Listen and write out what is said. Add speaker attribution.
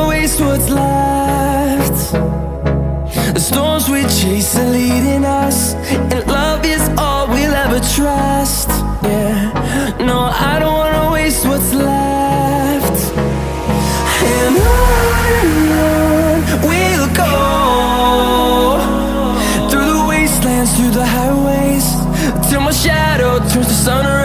Speaker 1: Waste what's left. The storms we chase are leading us, and love is all we'll ever trust. Yeah, no, I don't wanna waste what's left. And on we'll go, through the wastelands, through the highways, till my shadow turns to sun rays.